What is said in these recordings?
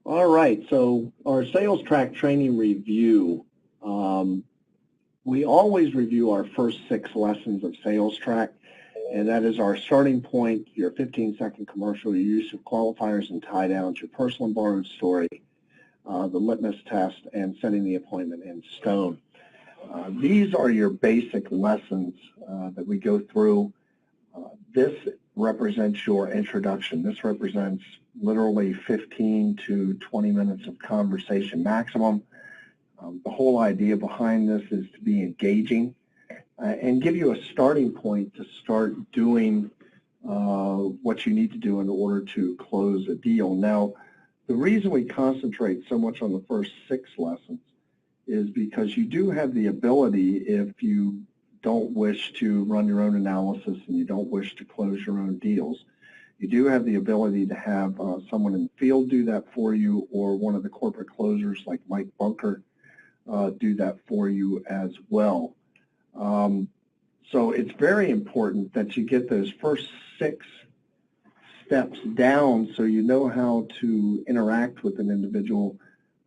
All right, so our sales track training review. Um, we always review our first 6 lessons of sales track, and that is our starting point, your 15-second commercial, your use of qualifiers and tie downs, your personal and borrowed story, the litmus test, and setting the appointment in stone. These are your basic lessons that we go through. This represents your introduction. This represents literally 15 to 20 minutes of conversation maximum. The whole idea behind this is to be engaging and give you a starting point to start doing what you need to do in order to close a deal. Now, the reason we concentrate so much on the first 6 lessons is because you do have the ability, if you don't wish to run your own analysis and you don't wish to close your own deals, you do have the ability to have someone in the field do that for you, or one of the corporate closers like Mike Bunker do that for you as well. So it's very important that you get those first 6 steps down so you know how to interact with an individual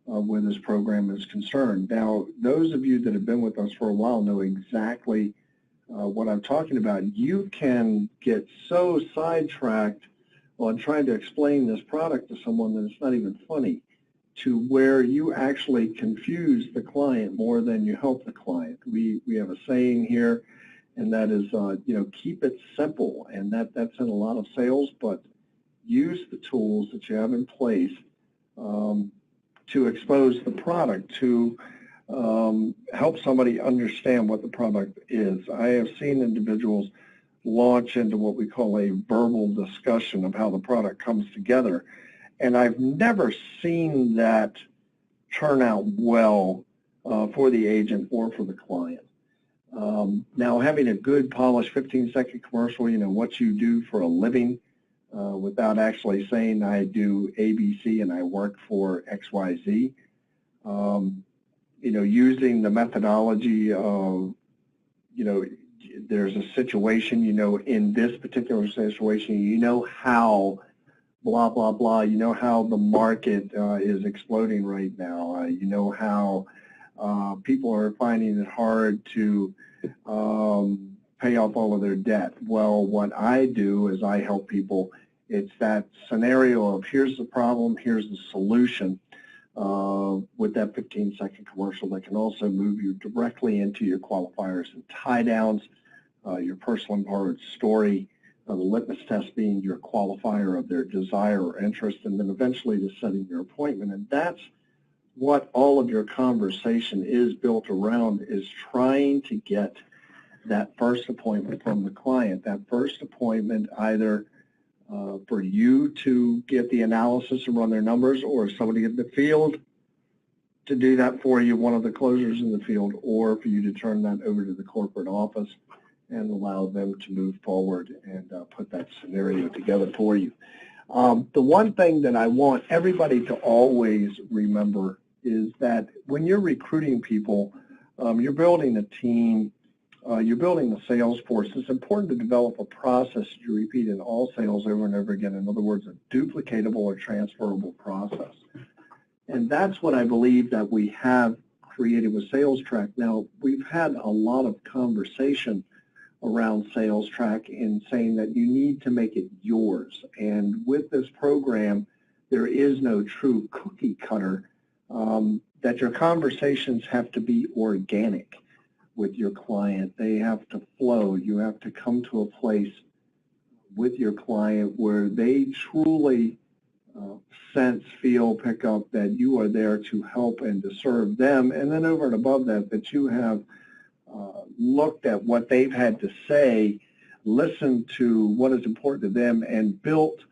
where this program is concerned. Now, those of you that have been with us for a while know exactly what I'm talking about. You can get so sidetracked on trying to explain this product to someone that it's not even funny, to where you actually confuse the client more than you help the client. We have a saying here, and that is, keep it simple, and that's in a lot of sales, but use the tools that you have in place to expose the product, to help somebody understand what the product is. I have seen individuals launch into what we call a verbal discussion of how the product comes together, and I've never seen that turn out well for the agent or for the client. Now, having a good polished 15-second commercial, what you do for a living, without actually saying I do ABC and I work for XYZ. Using the methodology of, there's a situation, in this particular situation, how blah, blah, blah, how the market is exploding right now. How people are finding it hard to pay off all of their debt. Well, what I do is I help people. It's that scenario of here's the problem, here's the solution with that 15-second commercial that can also move you directly into your qualifiers and tie downs, your personal and borrowed story, the litmus test being your qualifier of their desire or interest, and then eventually to setting your appointment. And that's what all of your conversation is built around, is trying to get that first appointment from the client. That first appointment either for you to get the analysis and run their numbers, or somebody in the field to do that for you, one of the closers in the field, or for you to turn that over to the corporate office and allow them to move forward and put that scenario together for you. The one thing that I want everybody to always remember is that when you're recruiting people, you're building a team, you're building a sales force. It's important to develop a process you repeat in all sales over and over again. In other words, a duplicatable or transferable process. And that's what I believe that we have created with Sales Track. Now, we've had a lot of conversation around Sales Track in saying that you need to make it yours. And with this program, there is no true cookie cutter, that your conversations have to be organic with your client. They have to flow. You have to come to a place with your client where they truly sense, feel, pick up that you are there to help and to serve them. And then over and above that, that you have looked at what they've had to say, listened to what is important to them, and built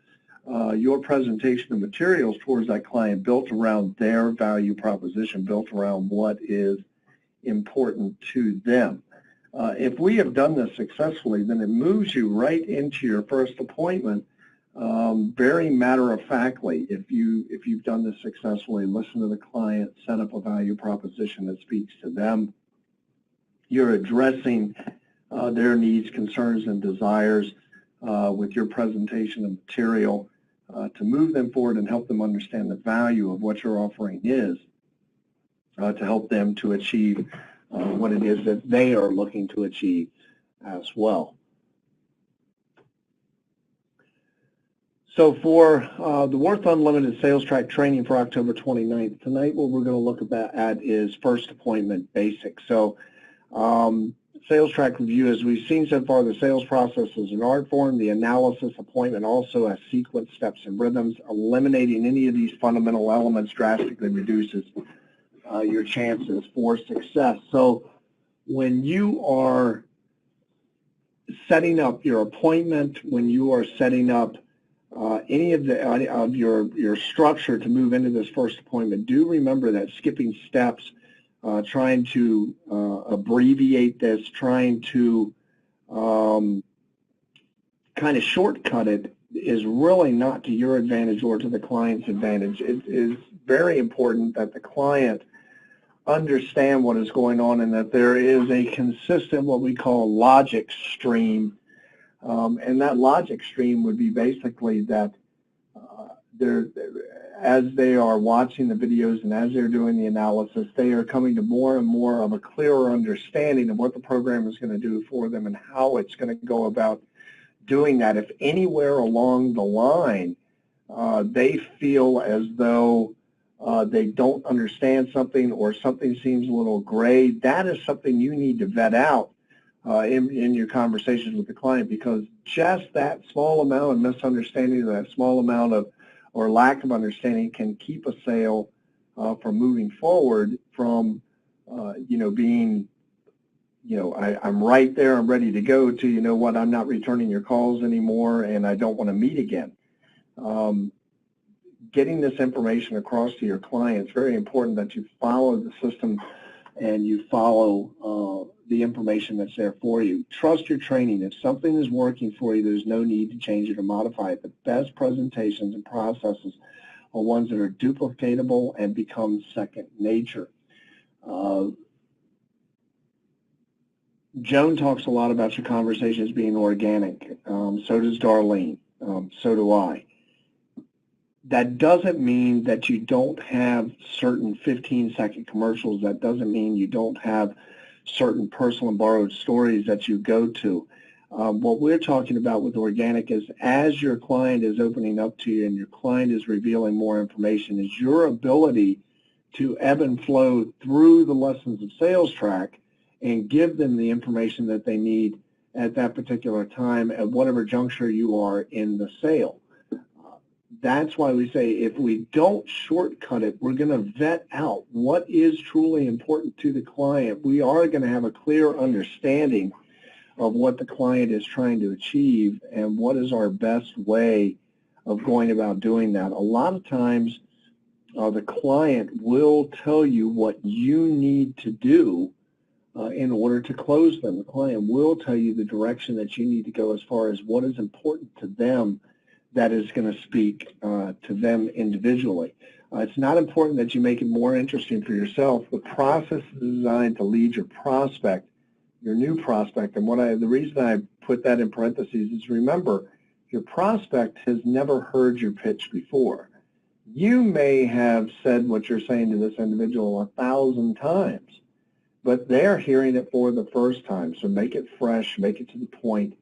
your presentation of materials towards that client built around their value proposition, built around what is important to them. If we have done this successfully, then it moves you right into your first appointment, very matter-of-factly. If you've done this successfully, listen to the client, set up a value proposition that speaks to them, you're addressing their needs, concerns, and desires with your presentation of material. to move them forward and help them understand the value of what your offering is, to help them to achieve what it is that they are looking to achieve as well. So for the Worth Unlimited Sales Track training for October 29th, tonight what we're going to look at is first appointment basics. So sales track review, as we've seen so far, the sales process is an art form. The analysis appointment also has sequence, steps, and rhythms. Eliminating any of these fundamental elements drastically reduces your chances for success. So when you are setting up your appointment, when you are setting up any of your structure to move into this first appointment, do remember that skipping steps, trying to abbreviate this, trying to kind of shortcut it is really not to your advantage or to the client's advantage. It is very important that the client understand what is going on and that there is a consistent, what we call logic stream. And that logic stream would be basically that as they are watching the videos and as they're doing the analysis, they are coming to more and more of a clearer understanding of what the program is going to do for them and how it's going to go about doing that. If anywhere along the line they feel as though they don't understand something or something seems a little gray, that is something you need to vet out in your conversations with the client, because just that small amount of misunderstanding, that small amount of or lack of understanding can keep a sale from moving forward from, being, I'm right there, I'm ready to go, to, you know what, I'm not returning your calls anymore and I don't want to meet again. Getting this information across to your clients, very important that you follow the system and you follow the information that's there for you. Trust your training. If something is working for you, there's no need to change it or modify it. The best presentations and processes are ones that are duplicatable and become second nature. Joan talks a lot about your conversations being organic. So does Darlene. So do I. That doesn't mean that you don't have certain 15-second commercials. That doesn't mean you don't have certain personal and borrowed stories that you go to. What we're talking about with organic is, as your client is opening up to you and your client is revealing more information, is your ability to ebb and flow through the lessons of sales track and give them the information that they need at that particular time at whatever juncture you are in the sale. That's why we say if we don't shortcut it, we're going to vet out what is truly important to the client. We are going to have a clear understanding of what the client is trying to achieve and what is our best way of going about doing that. A lot of times the client will tell you what you need to do in order to close them. The client will tell you the direction that you need to go as far as what is important to them that is going to speak to them individually. It's not important that you make it more interesting for yourself. The process is designed to lead your prospect, your new prospect, and the reason I put that in parentheses is, remember, your prospect has never heard your pitch before. You may have said what you're saying to this individual 1,000 times, but they're hearing it for the first time. So make it fresh, make it to the point,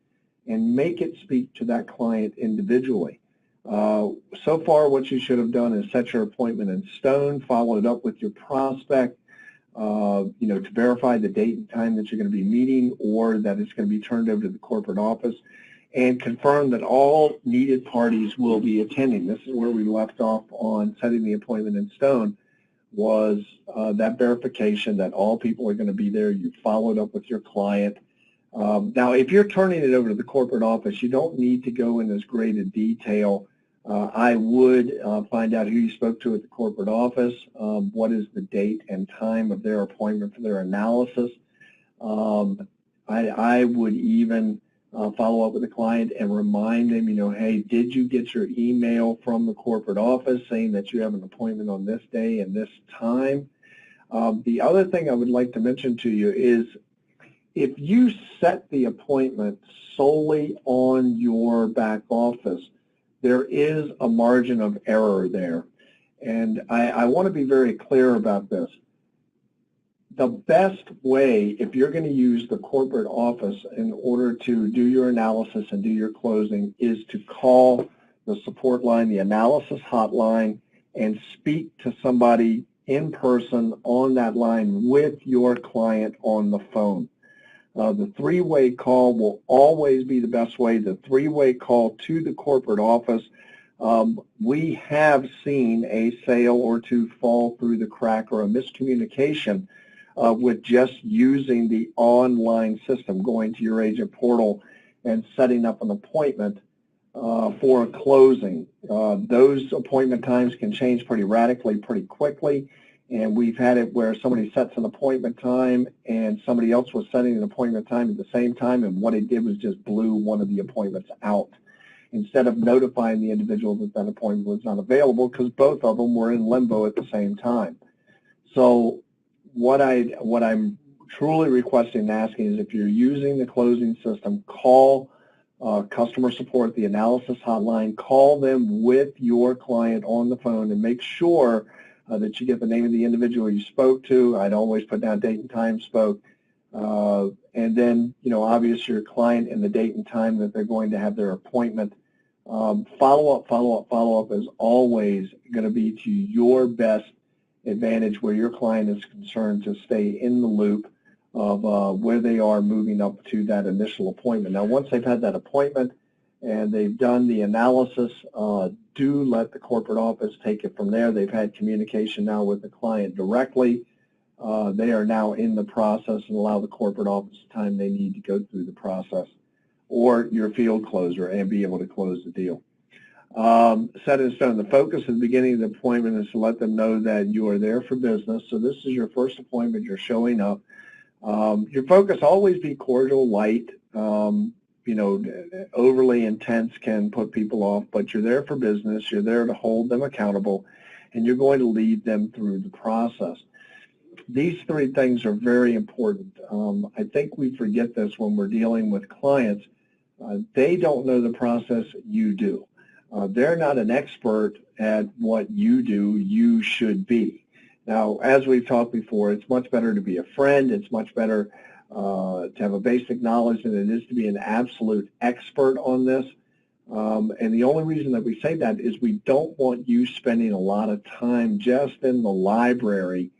and make it speak to that client individually. So far, what you should have done is set your appointment in stone, follow it up with your prospect, to verify the date and time that you're going to be meeting or that it's going to be turned over to the corporate office, and confirm that all needed parties will be attending. This is where we left off on setting the appointment in stone, was that verification that all people are going to be there. You followed up with your client. Now, if you're turning it over to the corporate office, you don't need to go in as great a detail. I would find out who you spoke to at the corporate office, what is the date and time of their appointment for their analysis. I would even follow up with the client and remind them, hey, did you get your email from the corporate office saying that you have an appointment on this day and this time? The other thing I would like to mention to you is, if you set the appointment solely on your back office, there is a margin of error there. And I want to be very clear about this. The best way, if you're going to use the corporate office in order to do your analysis and do your closing, is to call the support line, the analysis hotline, and speak to somebody in person on that line with your client on the phone. The three-way call will always be the best way. The three-way call to the corporate office, we have seen a sale or two fall through the crack or a miscommunication with just using the online system, going to your agent portal and setting up an appointment for a closing. Those appointment times can change pretty radically, pretty quickly, and we've had it where somebody sets an appointment time and somebody else was setting an appointment time at the same time, and what it did was just blew one of the appointments out instead of notifying the individual that that appointment was not available, because both of them were in limbo at the same time. So what I'm truly requesting and asking is, if you're using the closing system, call customer support, the analysis hotline, call them with your client on the phone and make sure that you get the name of the individual you spoke to. I'd always put down date and time spoke. And then, obviously your client and the date and time that they're going to have their appointment. Follow-up is always going to be to your best advantage where your client is concerned, to stay in the loop of where they are moving up to that initial appointment. Now, once they've had that appointment and they've done the analysis, do let the corporate office take it from there. They've had communication now with the client directly. They are now in the process, and allow the corporate office the time they need to go through the process, or your field closer, and be able to close the deal. Set in stone. The focus at the beginning of the appointment is to let them know that you are there for business. So this is your first appointment. You're showing up. Your focus always be cordial, light. Overly intense can put people off, but you're there for business. You're there to hold them accountable, and you're going to lead them through the process. These three things are very important. I think we forget this when we're dealing with clients. They don't know the process, you do. They're not an expert at what you do, you should be. Now, as we've talked before, it's much better to be a friend. It's much better to have a basic knowledge than it is to be an absolute expert on this. And the only reason that we say that is we don't want you spending a lot of time just in the library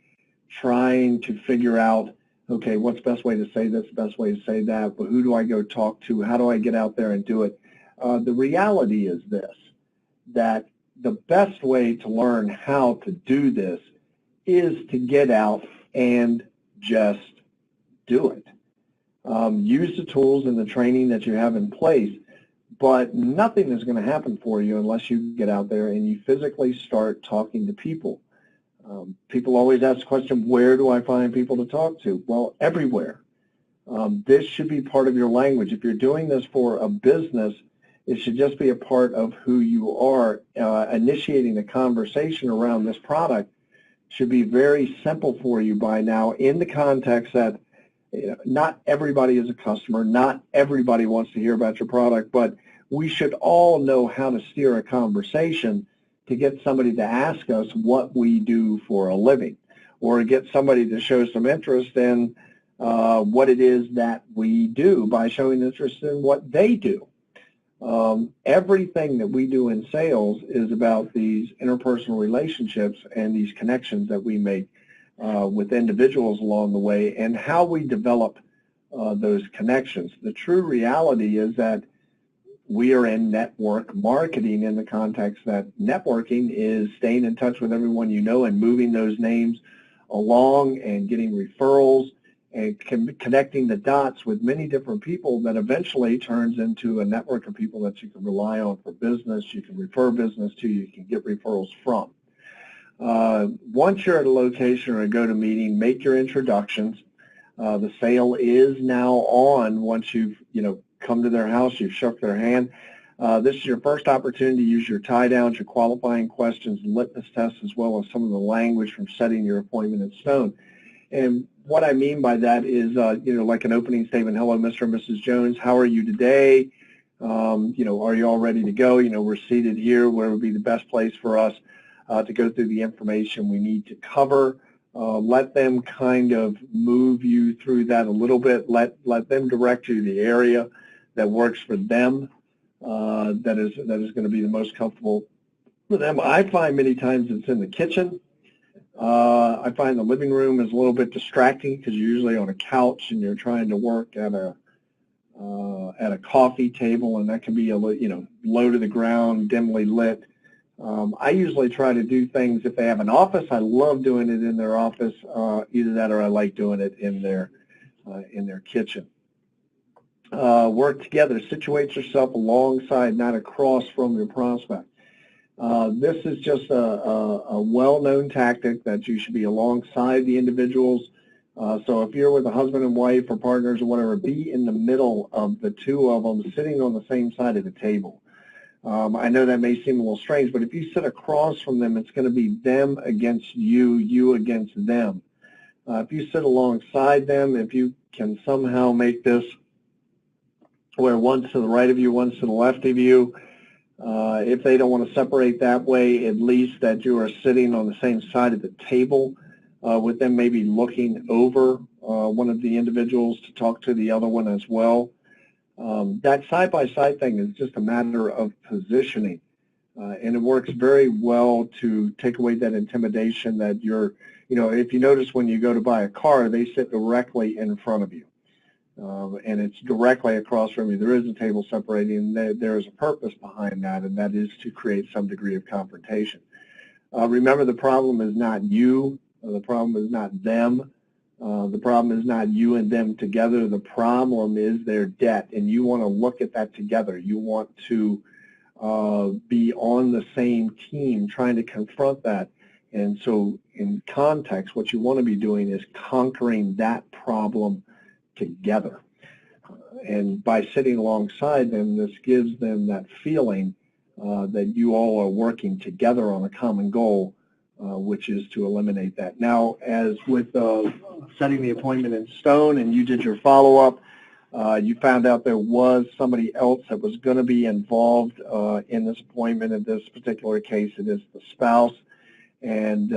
trying to figure out, okay, what's the best way to say this, the best way to say that, but who do I go talk to, how do I get out there and do it? The reality is this, that the best way to learn how to do this is to get out and just do it. Use the tools and the training that you have in place, but nothing is going to happen for you unless you get out there and you physically start talking to people. People always ask the question, where do I find people to talk to? Well, everywhere. This should be part of your language. If you're doing this for a business, it should just be a part of who you are. Initiating a conversation around this product should be very simple for you by now, in the context that not everybody is a customer, not everybody wants to hear about your product, but we should all know how to steer a conversation to get somebody to ask us what we do for a living, or get somebody to show some interest in what it is that we do by showing interest in what they do. Everything that we do in sales is about these interpersonal relationships and these connections that we make with individuals along the way, and how we develop those connections. The true reality is that we are in network marketing, in the context that networking is staying in touch with everyone you know and moving those names along and getting referrals and connecting the dots with many different people that eventually turns into a network of people that you can rely on for business, you can refer business to, you can get referrals from. Once you're at a location or a go-to-meeting, make your introductions. The sale is now on once you've come to their house, you've shook their hand. This is your first opportunity to use your tie-downs, your qualifying questions, litmus tests, as well as some of the language from setting your appointment in stone. And what I mean by that is, like an opening statement, hello, Mr. and Mrs. Jones, how are you today? You know, are you all ready to go? You know, we're seated here. Where would be the best place for us to go through the information we need to cover? Let them kind of move you through that a little bit. Let them direct you to the area that works for them. That is going to be the most comfortable for them. I find many times it's in the kitchen. I find the living room is a little bit distracting because you're usually on a couch and you're trying to work at a coffee table, and that can be low to the ground, dimly lit. I usually try to do things if they have an office. I love doing it in their office. Either that or I like doing it in their kitchen. Work together. Situate yourself alongside, not across from your prospect. This is just a well-known tactic that you should be alongside the individuals. So if you're with a husband and wife or partners or whatever, be in the middle of the two of them sitting on the same side of the table. I know that may seem a little strange, but if you sit across from them, it's going to be them against you, you against them. If you sit alongside them, if you can somehow make this where one's to the right of you, one's to the left of you, if they don't want to separate that way, at least that you are sitting on the same side of the table with them maybe looking over one of the individuals to talk to the other one as well. That side-by-side thing is just a matter of positioning, and it works very well to take away that intimidation that you're, if you notice when you go to buy a car, they sit directly in front of you. And it's directly across from you. There is a table separating, and there is a purpose behind that, and that is to create some degree of confrontation. Remember, the problem is not you. The problem is not them. The problem is not you and them together. The problem is their debt, and you want to look at that together. You want to be on the same team trying to confront that. And so in context, what you want to be doing is conquering that problem together. And by sitting alongside them, this gives them that feeling that you all are working together on a common goal, which is to eliminate that. Now, as with setting the appointment in stone and you did your follow-up, you found out there was somebody else that was going to be involved in this appointment. In this particular case, it is the spouse. And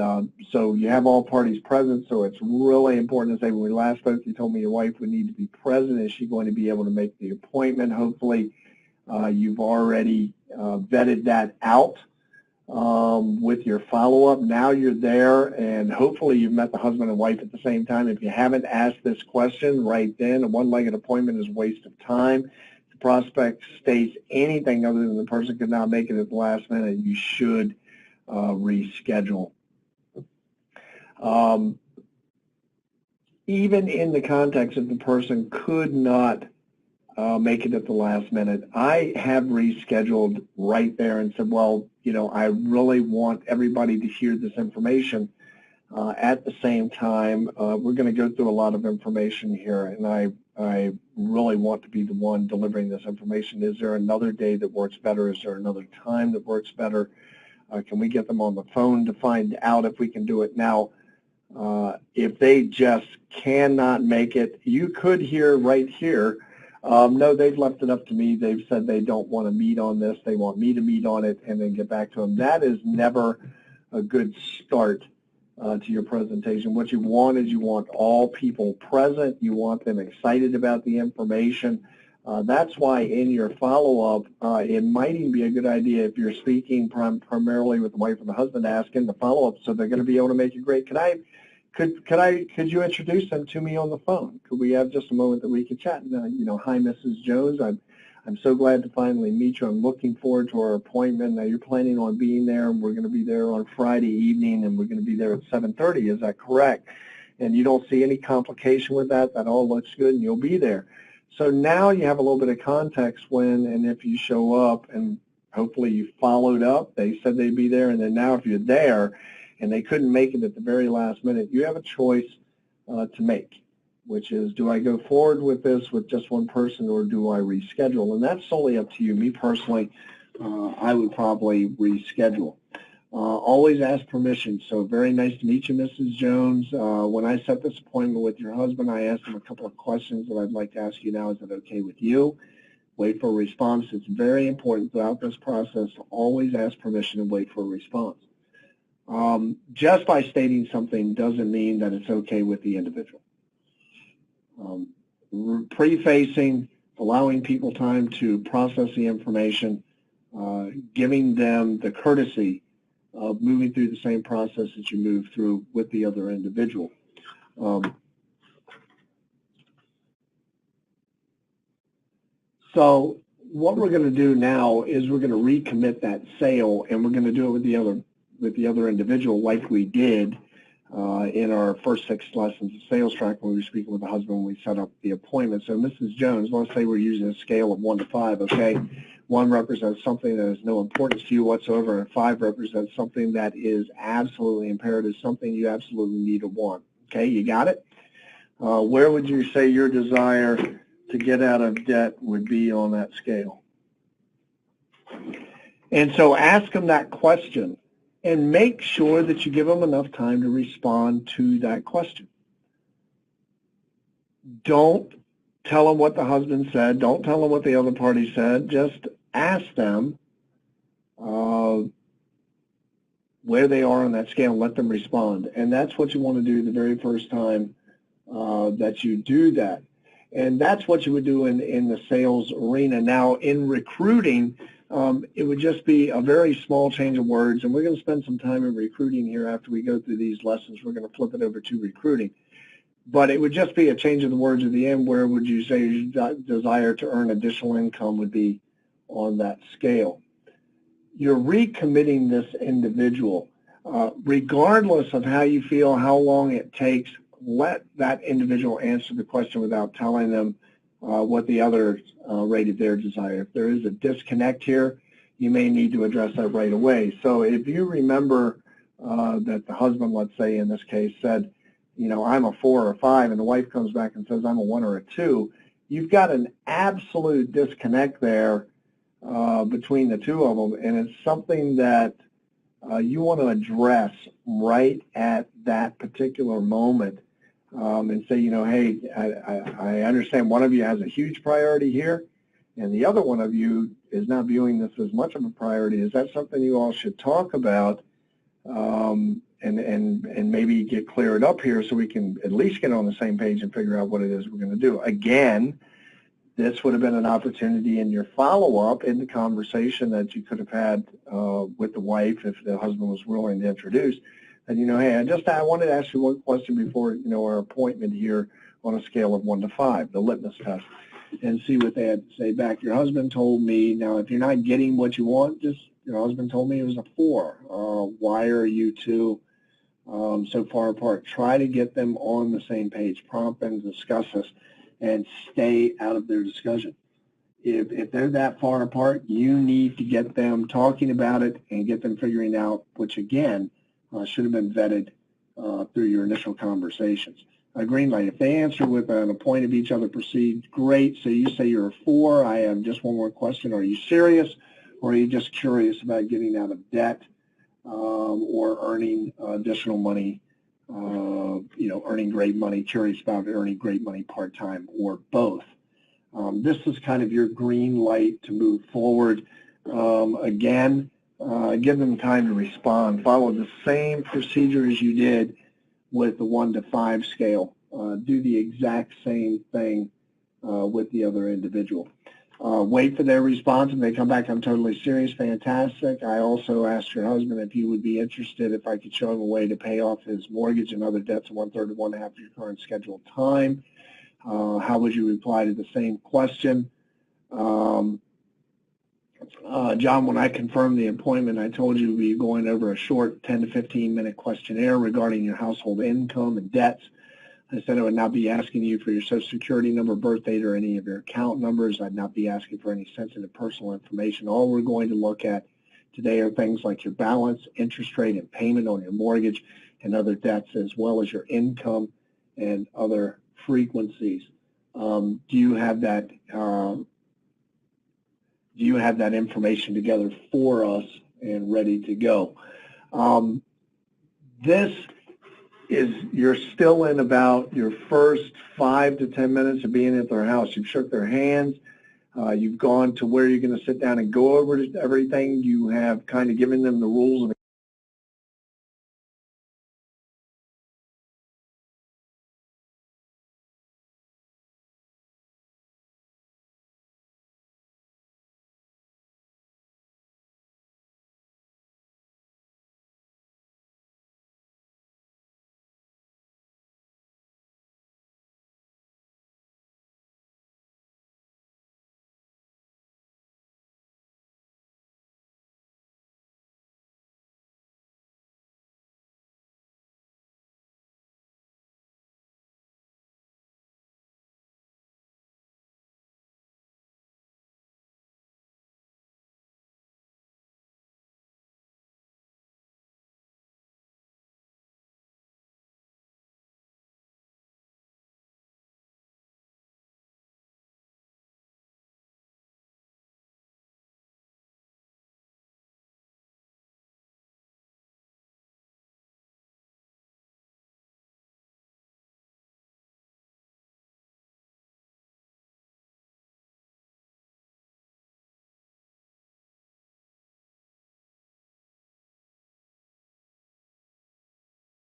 so you have all parties present, so it's really important to say, when we last spoke, you told me your wife would need to be present. Is she going to be able to make the appointment? Hopefully you've already vetted that out with your follow-up. Now you're there, and hopefully you've met the husband and wife at the same time. If you haven't asked this question right then, a one-legged appointment is a waste of time. If the prospect states anything other than the person could not make it at the last minute, you should reschedule. Even in the context if the person could not make it at the last minute, I have rescheduled right there and said, well, I really want everybody to hear this information at the same time. We're going to go through a lot of information here, and I really want to be the one delivering this information. Is there another day that works better? Is there another time that works better? Can we get them on the phone to find out if we can do it now? If they just cannot make it, you could hear right here, no, they've left it up to me. They've said they don't want to meet on this. They want me to meet on it and then get back to them. That is never a good start to your presentation. What you want is you want all people present. You want them excited about the information. That's why in your follow-up, it might even be a good idea if you're speaking primarily with the wife or the husband, asking the follow-up so they're going to be able to make it great. Could you introduce them to me on the phone? Could we have just a moment that we could chat? Hi, Mrs. Jones. I'm so glad to finally meet you. I'm looking forward to our appointment. Now, you're planning on being there, and we're going to be there on Friday evening, and we're going to be there at 7:30. Is that correct? And you don't see any complication with that? That all looks good, and you'll be there. So now you have a little bit of context when and if you show up, and hopefully you followed up. They said they'd be there, and then now if you're there and they couldn't make it at the very last minute, you have a choice to make, which is, do I go forward with this with just one person, or do I reschedule? And that's solely up to you. Me personally, I would probably reschedule. Always ask permission. So very nice to meet you, Mrs. Jones. When I set this appointment with your husband, I asked him a couple of questions that I'd like to ask you now. Is that okay with you? Wait for a response. It's very important throughout this process to always ask permission and wait for a response. Just by stating something doesn't mean that it's okay with the individual. Prefacing, allowing people time to process the information, giving them the courtesy of moving through the same process that you move through with the other individual. So what we're going to do now is we're going to recommit that sale, and we're going to do it with the other individual like we did in our first 6 lessons of sales track when we were speaking with the husband when we set up the appointment. So Mrs. Jones, let's say we're using a scale of 1 to 5, okay? 1 represents something that has no importance to you whatsoever, and 5 represents something that is absolutely imperative, something you absolutely need or want. Okay, you got it? Where would you say your desire to get out of debt would be on that scale? And so ask them that question and make sure that you give them enough time to respond to that question. Don't tell them what the husband said. Don't tell them what the other party said. Just ask them where they are on that scale and let them respond. And that's what you want to do the very first time that you do that. And that's what you would do in the sales arena. Now, in recruiting, it would just be a very small change of words, and we're going to spend some time in recruiting here after we go through these lessons. We're going to flip it over to recruiting. But it would just be a change of the words at the end. Where would you say your desire to earn additional income would be on that scale? You're recommitting this individual. Regardless of how you feel, how long it takes, let that individual answer the question without telling them what the other rated their desire. If there is a disconnect here, you may need to address that right away. So if you remember that the husband, let's say in this case, said, you know, I'm a 4 or 5, and the wife comes back and says I'm a 1 or a 2, you've got an absolute disconnect there between the two of them, and it's something that you want to address right at that particular moment. And say, you know, hey, I understand one of you has a huge priority here, and the other one of you is not viewing this as much of a priority. Is that something you all should talk about and maybe get cleared up here so we can at least get on the same page and figure out what it is we're going to do? Again, this would have been an opportunity in your follow-up in the conversation that you could have had with the wife if the husband was willing to introduce. And, you know, hey, I wanted to ask you one question before, you know, our appointment here on a scale of 1 to 5, the litmus test, and see what they had to say back. Your husband told me, now if you're not getting what you want, just, your husband told me it was a 4. Why are you two so far apart? Try to get them on the same page. Prompt them to discuss this and stay out of their discussion. If they're that far apart, you need to get them talking about it and get them figuring out, which again, should have been vetted through your initial conversations. A green light. If they answer with a point of each other proceed, great. So you say you're a 4. I have just one more question. Are you serious, or are you just curious about getting out of debt or earning additional money? You know, earning great money, curious about earning great money part-time, or both. This is kind of your green light to move forward. Again, give them time to respond. Follow the same procedure as you did with the 1 to 5 scale. Do the exact same thing with the other individual. Wait for their response. If they come back, I'm totally serious, fantastic. I also asked your husband if he would be interested if I could show him a way to pay off his mortgage and other debts in 1/3 to 1/2 of your current scheduled time. How would you reply to the same question? John, when I confirmed the appointment, I told you we'd be going over a short 10 to 15-minute questionnaire regarding your household income and debts. I said I would not be asking you for your Social Security number, birth date, or any of your account numbers. I'd not be asking for any sensitive personal information. All we're going to look at today are things like your balance, interest rate, and payment on your mortgage and other debts, as well as your income and other frequencies. Do you have that? Do you have that information together for us and ready to go? This is, you're still in about your first 5 to 10 minutes of being at their house. You've shook their hands. You've gone to where you're going to sit down and go over everything. You have kind of given them the rules of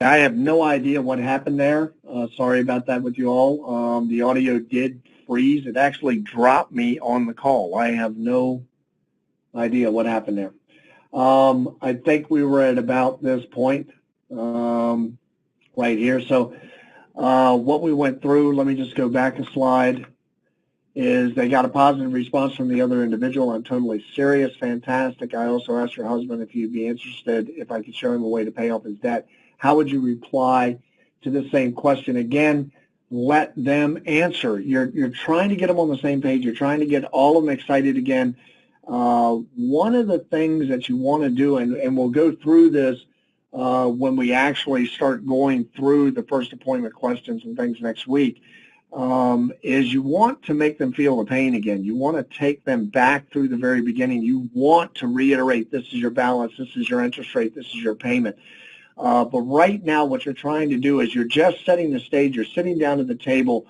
I have no idea what happened there. Sorry about that with you all. The audio did freeze. It actually dropped me on the call. I have no idea what happened there. I think we were at about this point right here. So what we went through, let me just go back a slide, is they got a positive response from the other individual. I'm totally serious. Fantastic. I also asked your husband if he'd be interested, if I could show him a way to pay off his debt. How would you reply to the same question? Again, let them answer. You're trying to get them on the same page. You're trying to get all of them excited again. One of the things that you want to do, and we'll go through this when we actually start going through the first appointment questions and things next week, is you want to make them feel the pain again. You want to take them back through the very beginning. You want to reiterate, this is your balance, this is your interest rate, this is your payment. But right now what you're trying to do is you're just setting the stage. You're sitting down at the table.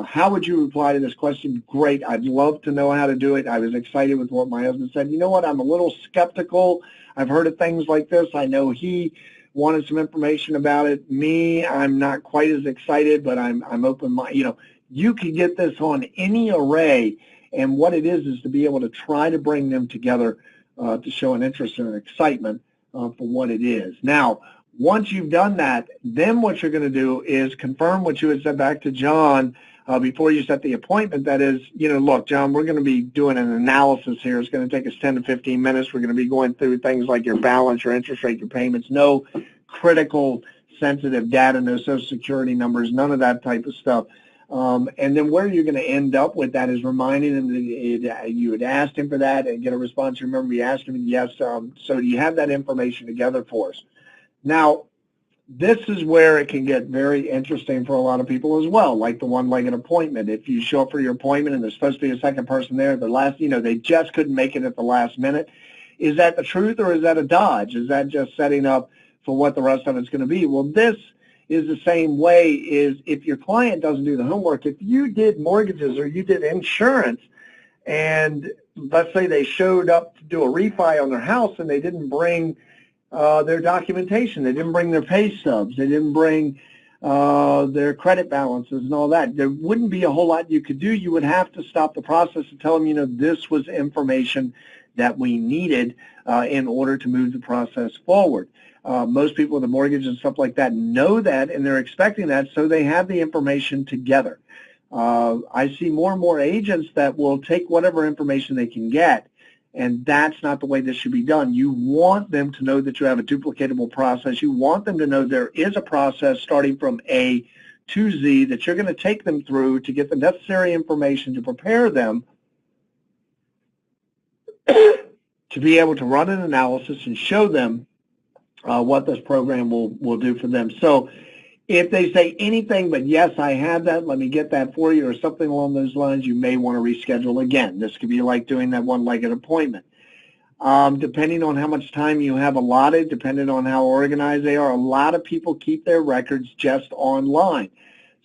How would you reply to this question? Great. I'd love to know how to do it. I was excited with what my husband said. You know what? I'm a little skeptical. I've heard of things like this. I know he wanted some information about it. Me, I'm not quite as excited, but I'm open-minded. You know, you can get this on any array, and what it is to be able to try to bring them together to show an interest and an excitement for what it is. Now, once you've done that, then what you're going to do is confirm what you had said back to John before you set the appointment. That is, you know, look, John, we're going to be doing an analysis here. It's going to take us 10 to 15 minutes. We're going to be going through things like your balance, your interest rate, your payments, no critical sensitive data, no social security numbers, none of that type of stuff. And then where you're going to end up with that is reminding him that you had asked him for that and get a response. Remember, you asked him, yes. So do you have that information together for us? Now, this is where it can get very interesting for a lot of people as well, like the one-legged appointment. If you show up for your appointment and there's supposed to be a second person there, the last, you know, they just couldn't make it at the last minute. Is that the truth, or is that a dodge? Is that just setting up for what the rest of it's going to be? Well, this is the same way is if your client doesn't do the homework. If you did mortgages or you did insurance, and let's say they showed up to do a refi on their house and they didn't bring their documentation, they didn't bring their pay stubs, they didn't bring their credit balances and all that, there wouldn't be a whole lot you could do. You would have to stop the process and tell them, you know, this was information that we needed in order to move the process forward. Most people with a mortgage and stuff like that know that, and they're expecting that, so they have the information together. I see more and more agents that will take whatever information they can get, and that's not the way this should be done. You want them to know that you have a duplicatable process. You want them to know there is a process starting from A to Z that you're going to take them through to get the necessary information to prepare them to be able to run an analysis and show them what this program will do for them. So if they say anything but, yes, I have that, let me get that for you, or something along those lines, you may want to reschedule again. This could be like doing that one-legged appointment. Depending on how much time you have allotted, depending on how organized they are, a lot of people keep their records just online.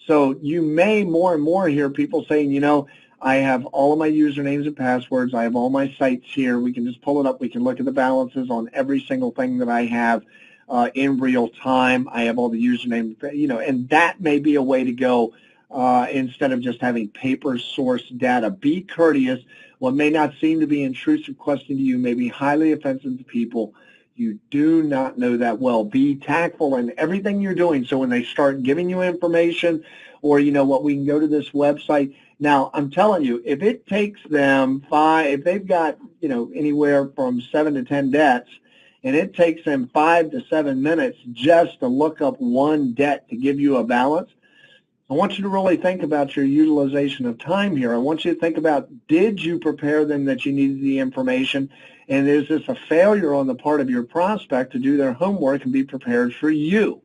So you may more and more hear people saying, you know, I have all of my usernames and passwords. I have all my sites here. We can just pull it up. We can look at the balances on every single thing that I have in real time. I have all the usernames, and that may be a way to go instead of just having paper source data. Be courteous. What may not seem to be an intrusive question to you may be highly offensive to people. You do not know that well. Be tactful in everything you're doing. So when they start giving you information, or we can go to this website. Now, I'm telling you, if it takes them if they've got, anywhere from 7 to 10 debts, and it takes them 5 to 7 minutes just to look up one debt to give you a balance, I want you to really think about your utilization of time here. I want you to think about, did you prepare them that you needed the information? And is this a failure on the part of your prospect to do their homework and be prepared for you?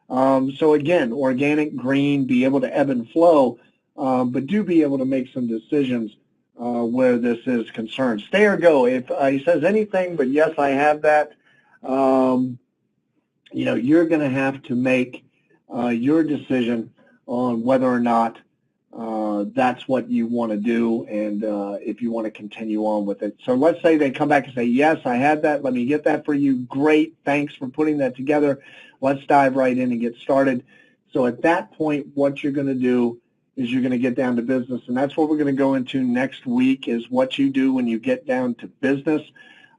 So again, organic, green, be able to ebb and flow, but do be able to make some decisions where this is concerned. Stay or go. If he says anything but yes, I have that, you're going to have to make your decision on whether or not that's what you want to do, and if you want to continue on with it. So let's say they come back and say, yes, I had that. Let me get that for you. Great. Thanks for putting that together. Let's dive right in and get started. So at that point, what you're going to do is you're going to get down to business, and that's what we're going to go into next week, is what you do when you get down to business.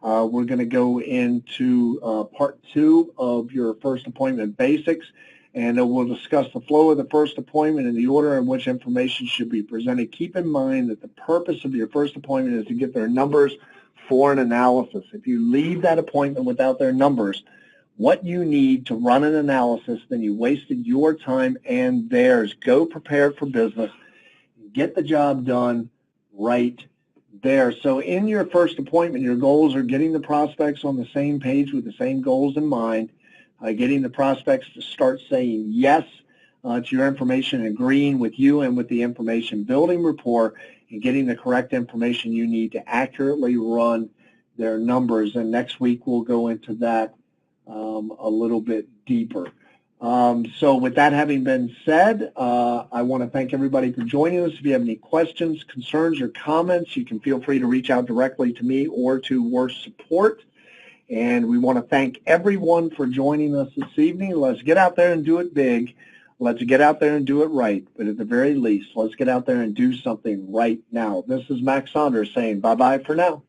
We're going to go into part 2 of your first appointment basics, and we'll discuss the flow of the first appointment and the order in which information should be presented. Keep in mind that the purpose of your first appointment is to get their numbers for an analysis. If you leave that appointment without their numbers, what you need to run an analysis, then you wasted your time and theirs. Go prepared for business. Get the job done right there. So in your first appointment, your goals are getting the prospects on the same page with the same goals in mind, getting the prospects to start saying yes to your information, agreeing with you and with the information, building rapport, and getting the correct information you need to accurately run their numbers. And next week we'll go into that a little bit deeper. So with that having been said, I want to thank everybody for joining us. If you have any questions, concerns, or comments, you can feel free to reach out directly to me or to Worst Support. And we want to thank everyone for joining us this evening. Let's get out there and do it big. Let's get out there and do it right. But at the very least, let's get out there and do something right now. This is Max Saunders saying bye-bye for now.